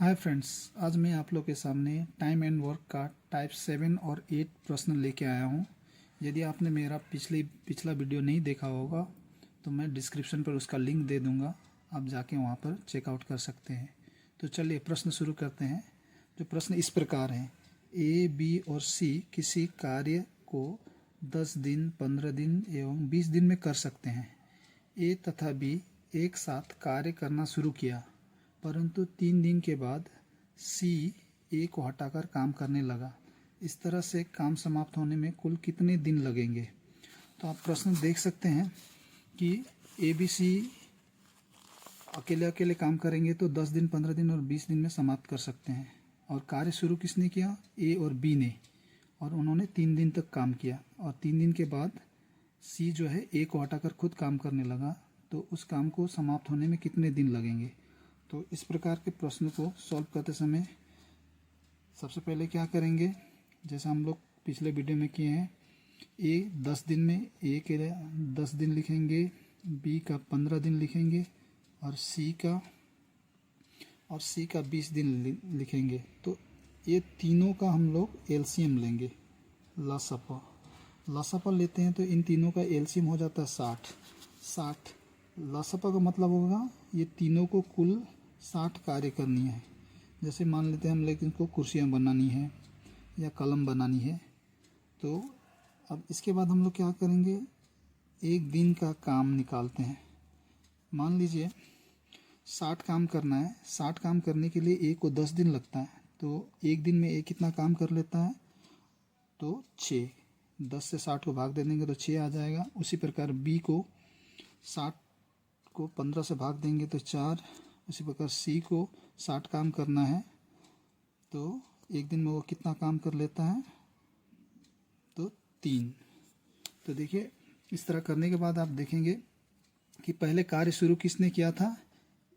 Hi friends, आज मैं आप लोग के सामने टाइम एंड वर्क का टाइप 7 और 8 प्रश्न लेके आया हूँ। यदि आपने मेरा पिछला वीडियो नहीं देखा होगा तो मैं डिस्क्रिप्शन पर उसका लिंक दे दूँगा, आप जाके वहाँ पर चेकआउट कर सकते हैं। तो चलिए प्रश्न शुरू करते हैं। जो प्रश्न इस प्रकार हैं, ए, बी और सी किसी कार्य को 10 दिन, 15 दिन एवं 20 दिन में कर सकते हैं। ए तथा बी एक साथ कार्य करना शुरू किया, परंतु 3 दिन के बाद सी ए को हटाकर काम करने लगा। इस तरह से काम समाप्त होने में कुल कितने दिन लगेंगे? तो आप प्रश्न देख सकते हैं कि ए बी सी अकेले अकेले काम करेंगे तो 10 दिन, 15 दिन और 20 दिन में समाप्त कर सकते हैं। और कार्य शुरू किसने किया? ए और बी ने, और उन्होंने 3 दिन तक काम किया। और 3 दिन के बाद सी जो है ए को हटाकर खुद काम करने लगा, तो उस काम को समाप्त होने में कितने दिन लगेंगे? तो इस प्रकार के प्रश्न को सॉल्व करते समय सबसे पहले क्या करेंगे, जैसा हम लोग पिछले वीडियो में किए हैं, ए 10 दिन में ए के 10 दिन लिखेंगे, बी का 15 दिन लिखेंगे और सी का 20 दिन लिखेंगे। तो ये तीनों का हम लोग एलसीएम लेंगे, लसपा लेते हैं, तो इन तीनों का एलसीएम हो जाता है 60। लसपा का मतलब होगा ये तीनों को कुल 60 कार्य करनी है। जैसे मान लेते हैं हम, लेकिन को कुर्सियाँ बनानी है या कलम बनानी है। तो अब इसके बाद हम लोग क्या करेंगे, एक दिन का काम निकालते हैं। मान लीजिए 60 काम करना है। 60 काम करने के लिए ए को 10 दिन लगता है, तो एक दिन में ए कितना काम कर लेता है? तो 6। 10 से 60 को भाग दे देंगे तो 6 आ जाएगा। उसी प्रकार बी को 60 को 15 से भाग देंगे तो 4। उसी प्रकार सी को 60 काम करना है, तो एक दिन में वो कितना काम कर लेता है? तो 3। तो देखिए, इस तरह करने के बाद आप देखेंगे कि पहले कार्य शुरू किसने किया था?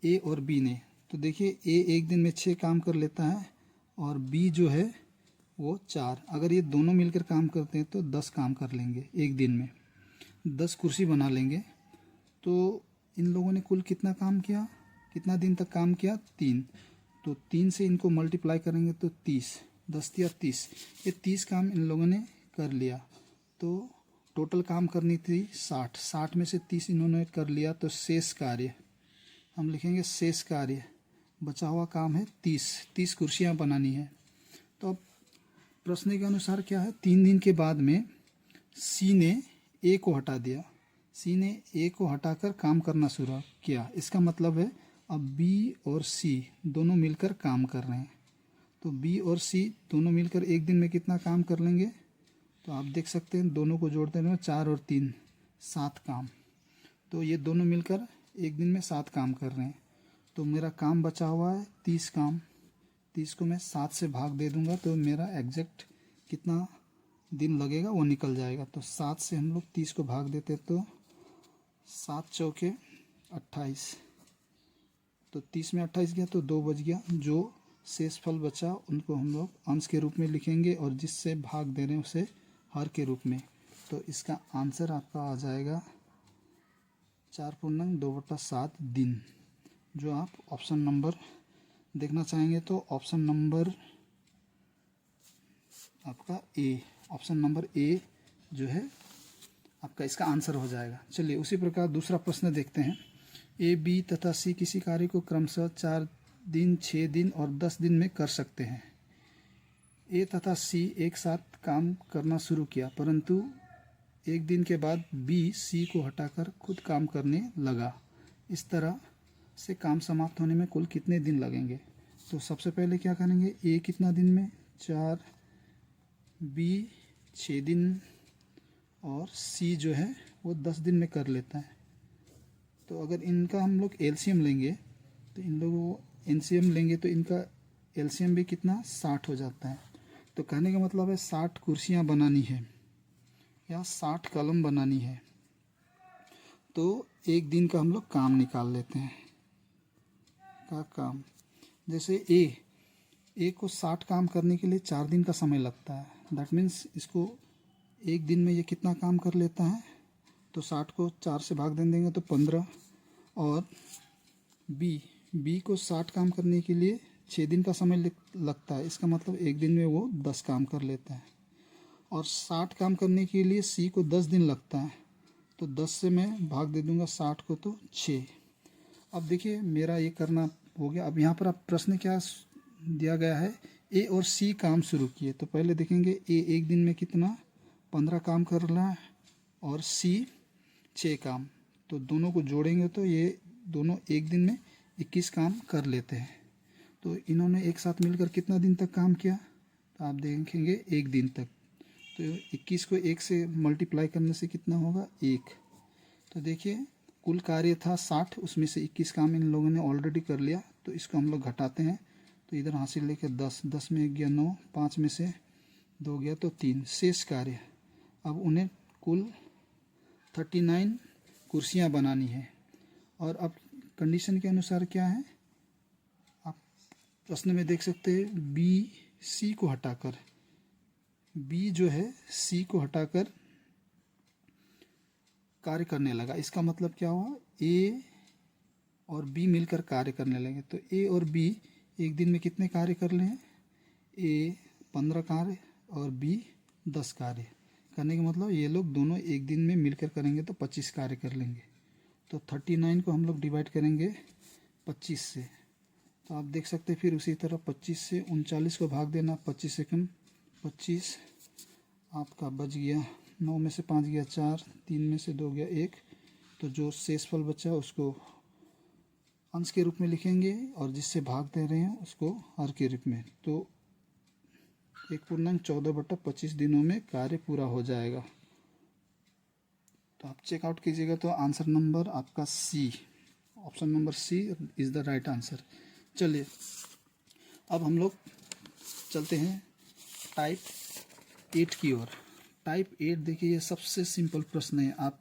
ए और बी ने। तो देखिए, ए एक दिन में 6 काम कर लेता है और बी जो है वो 4। अगर ये दोनों मिलकर काम करते हैं तो 10 काम कर लेंगे एक दिन में, 10 कुर्सी बना लेंगे। तो इन लोगों ने कुल कितना काम किया, कितना दिन तक काम किया? 3। तो 3 से इनको मल्टीप्लाई करेंगे तो 30, 10 या 30, ये 30 काम इन लोगों ने कर लिया। तो टोटल काम करनी थी 60 में से 30 इन्होंने कर लिया, तो शेष कार्य हम लिखेंगे, शेष कार्य बचा हुआ काम है 30 कुर्सियाँ बनानी है। तो अब प्रश्न के अनुसार क्या है, 3 दिन के बाद में सी ने ए को हटा दिया। सी ने ए को हटाकर काम करना शुरू किया। इसका मतलब है अब बी और सी दोनों मिलकर काम कर रहे हैं। तो बी और सी दोनों मिलकर एक दिन में कितना काम कर लेंगे? तो आप देख सकते हैं, दोनों को जोड़ते हैं 4 और 3, 7 काम। तो ये दोनों मिलकर एक दिन में 7 काम कर रहे हैं। तो मेरा काम बचा हुआ है 30 काम। 30 को मैं 7 से भाग दे दूंगा तो मेरा एग्जैक्ट कितना दिन लगेगा वो निकल जाएगा। तो 7 से हम लोग 30 को भाग देते तो 7 चौके 28। तो 30 में 28 गया तो 2 बच गया। जो शेष फल बचा उनको हम लोग अंश के रूप में लिखेंगे और जिससे भाग दे रहे हैं उसे हर के रूप में। तो इसका आंसर आपका आ जाएगा 4.2/7 दिन। जो आप ऑप्शन नंबर देखना चाहेंगे तो ऑप्शन नंबर आपका ए, ऑप्शन नंबर ए जो है आपका इसका आंसर हो जाएगा। चलिए उसी प्रकार दूसरा प्रश्न देखते हैं। ए, बी तथा सी किसी कार्य को क्रमशः 4 दिन, 6 दिन और 10 दिन में कर सकते हैं। ए तथा सी एक साथ काम करना शुरू किया, परंतु एक दिन के बाद बी सी को हटाकर खुद काम करने लगा। इस तरह से काम समाप्त होने में कुल कितने दिन लगेंगे? तो सबसे पहले क्या करेंगे, ए कितना दिन में? 4, बी 6 दिन और सी जो है वो 10 दिन में कर लेता है। तो अगर इनका हम लोग एलसीएम लेंगे तो इन लोगों एलसीएम लेंगे तो इनका एलसीएम भी कितना? 60 हो जाता है। तो कहने का मतलब है 60 कुर्सियाँ बनानी है या 60 कलम बनानी है। तो एक दिन का हम लोग काम निकाल लेते हैं का काम। जैसे ए को 60 काम करने के लिए 4 दिन का समय लगता है। दैट मीन्स इसको एक दिन में ये कितना काम कर लेता है? तो 60 को 4 से भाग दे देंगे तो 15। और बी को 60 काम करने के लिए 6 दिन का समय लगता है, इसका मतलब एक दिन में वो 10 काम कर लेता है। और 60 काम करने के लिए सी को 10 दिन लगता है, तो 10 से मैं भाग दे दूंगा 60 को, तो 6। अब देखिए मेरा ये करना हो गया। अब यहाँ पर आप प्रश्न क्या दिया गया है, ए और सी काम शुरू किए, तो पहले देखेंगे ए एक दिन में कितना 15 काम कर रहा है और सी 6 काम, तो दोनों को जोड़ेंगे तो ये दोनों एक दिन में 21 काम कर लेते हैं। तो इन्होंने एक साथ मिलकर कितना दिन तक काम किया, तो आप देखेंगे एक दिन तक। तो 21 को 1 से मल्टीप्लाई करने से कितना होगा 1। तो देखिए कुल कार्य था 60, उसमें से 21 काम इन लोगों ने ऑलरेडी कर लिया, तो इसको हम लोग घटाते हैं। तो इधर हासिल लेके 10, 10 में 1 गया 9, 5 में से 2 गया तो 3, शेष कार्य। अब उन्हें कुल 39 कुर्सियां बनानी है। और अब कंडीशन के अनुसार क्या है, आप प्रश्न में देख सकते हैं बी सी को हटाकर, बी जो है सी को हटाकर कार्य करने लगा। इसका मतलब क्या हुआ, ए और बी मिलकर कार्य करने लगे। तो ए और बी एक दिन में कितने कार्य कर ले हैं, ए 15 कार्य और बी 10 कार्य करने का मतलब ये लोग दोनों एक दिन में मिलकर करेंगे तो 25 कार्य कर लेंगे। तो 39 को हम लोग डिवाइड करेंगे 25 से, तो आप देख सकते हैं फिर उसी तरह 25 से 39 को भाग देना, 25 से कम 25 आपका बच गया, 9 में से 5 गया 4, 3 में से 2 गया 1। तो जो शेषफल बचा उसको अंश के रूप में लिखेंगे और जिससे भाग दे रहे हैं उसको हर के रूप में। तो 1.14/25 दिनों में कार्य पूरा हो जाएगा। तो आप चेकआउट कीजिएगा तो आंसर नंबर आपका C, option number C is the right answer. चलिए अब हम लोग चलते हैं टाइप 8 की ओर। टाइप 8 देखिए ये सबसे सिंपल प्रश्न है, आप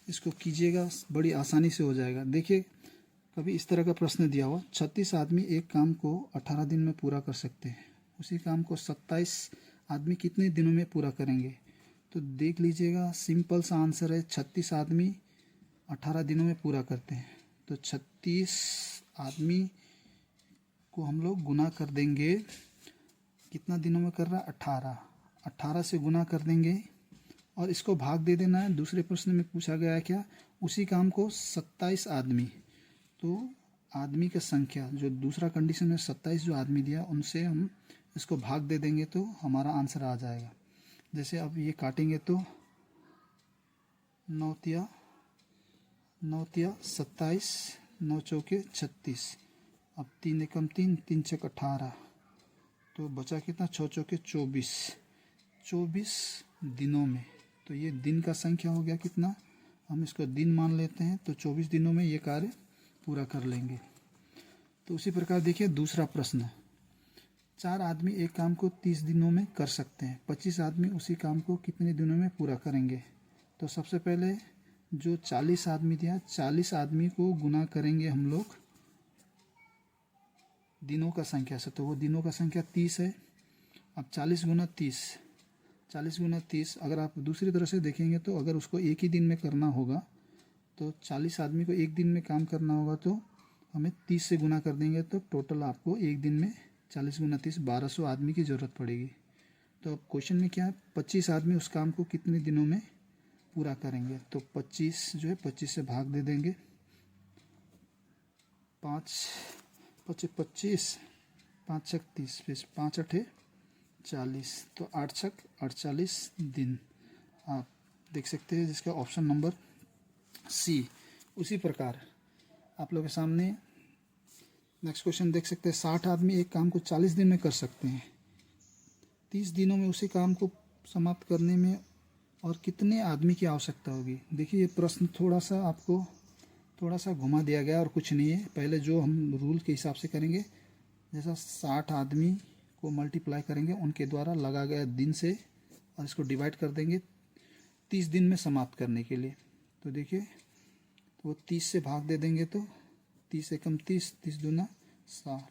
इसको कीजिएगा बड़ी आसानी से हो जाएगा। देखिए कभी इस तरह का प्रश्न दिया हुआ, 36 आदमी एक काम को 18 दिन में पूरा कर सकते हैं, उसी काम को 27 आदमी कितने दिनों में पूरा करेंगे। तो देख लीजिएगा सिंपल सा आंसर है, 36 आदमी 18 दिनों में पूरा करते हैं। तो 36 आदमी को हम लोग गुना कर देंगे, कितना दिनों में कर रहा है 18, 18 से गुना कर देंगे और इसको भाग दे देना है। दूसरे प्रश्न में पूछा गया है क्या, उसी काम को 27 आदमी, तो आदमी की संख्या जो दूसरा कंडीशन में 27 जो आदमी दिया उनसे हम इसको भाग दे देंगे तो हमारा आंसर आ जाएगा। जैसे अब ये काटेंगे तो 9 तिया 27, 9 चौके 36, अब 3 एकम 3, 3 छक 18, तो बचा कितना 6 चौके 24, 24 दिनों में। तो ये दिन का संख्या हो गया कितना, हम इसको दिन मान लेते हैं, तो 24 दिनों में ये कार्य पूरा कर लेंगे। तो उसी प्रकार देखिए दूसरा प्रश्न, 4 आदमी एक काम को 30 दिनों में कर सकते हैं, 25 आदमी उसी काम को कितने दिनों में पूरा करेंगे। तो सबसे पहले जो 40 आदमी दिया, 40 आदमी को गुना करेंगे हम लोग दिनों का संख्या से, तो वो दिनों का संख्या 30 है। अब 40 गुना 30, 40 गुना 30 अगर आप दूसरी तरह से देखेंगे तो अगर उसको एक ही दिन में करना होगा तो 40 आदमी को एक दिन में काम करना होगा, तो हमें 30 से गुना कर देंगे तो टोटल आपको एक दिन में 40 गुना 30 1200 आदमी की ज़रूरत पड़ेगी। तो अब क्वेश्चन में क्या है, 25 आदमी उस काम को कितने दिनों में पूरा करेंगे। तो 25 जो है 25 से भाग दे देंगे, 5 25 25, 5 छक 30, फिर 5 8 40, तो 8 छक 48 दिन आप देख सकते हैं, जिसका ऑप्शन नंबर सी। उसी प्रकार आप लोगों के सामने नेक्स्ट क्वेश्चन देख सकते हैं, 60 आदमी एक काम को 40 दिन में कर सकते हैं, 30 दिनों में उसी काम को समाप्त करने में और कितने आदमी की आवश्यकता होगी। देखिए ये प्रश्न थोड़ा सा घुमा दिया गया और कुछ नहीं है। पहले जो हम रूल के हिसाब से करेंगे, जैसा 60 आदमी को मल्टीप्लाई करेंगे उनके द्वारा लगा गया दिन से और इसको डिवाइड कर देंगे 30 दिन में समाप्त करने के लिए। तो देखिए तो वो 30 से भाग दे देंगे तो 30 एकम 30, 30 दूना 60,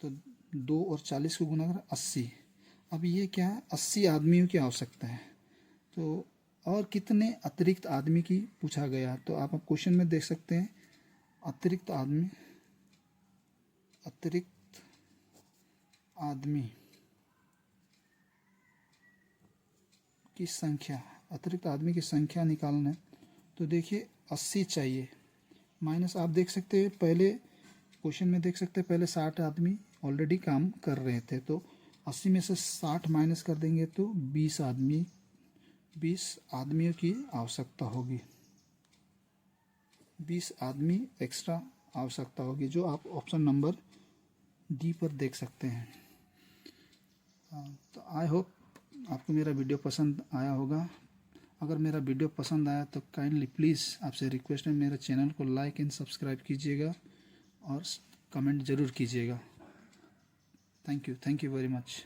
तो 2 और 40 को गुना कर 80। अब ये क्या है, 80 आदमियों की आवश्यकता है। तो और कितने अतिरिक्त आदमी की पूछा गया, तो आप क्वेश्चन में देख सकते हैं अतिरिक्त आदमी की संख्या, अतिरिक्त आदमी की संख्या निकालना है तो देखिए 80 चाहिए। माइनस आप देख सकते हैं पहले क्वेश्चन में देख सकते हैं पहले 60 आदमी ऑलरेडी काम कर रहे थे, तो 80 में से 60 माइनस कर देंगे तो 20 आदमियों की आवश्यकता होगी। 20 आदमी एक्स्ट्रा आवश्यकता होगी, जो आप ऑप्शन नंबर डी पर देख सकते हैं। तो आई होप आपको मेरा वीडियो पसंद आया होगा। अगर मेरा वीडियो पसंद आया तो काइंडली प्लीज़ आपसे रिक्वेस्ट है मेरे चैनल को लाइक एंड सब्सक्राइब कीजिएगा और कमेंट ज़रूर कीजिएगा। Thank you very much.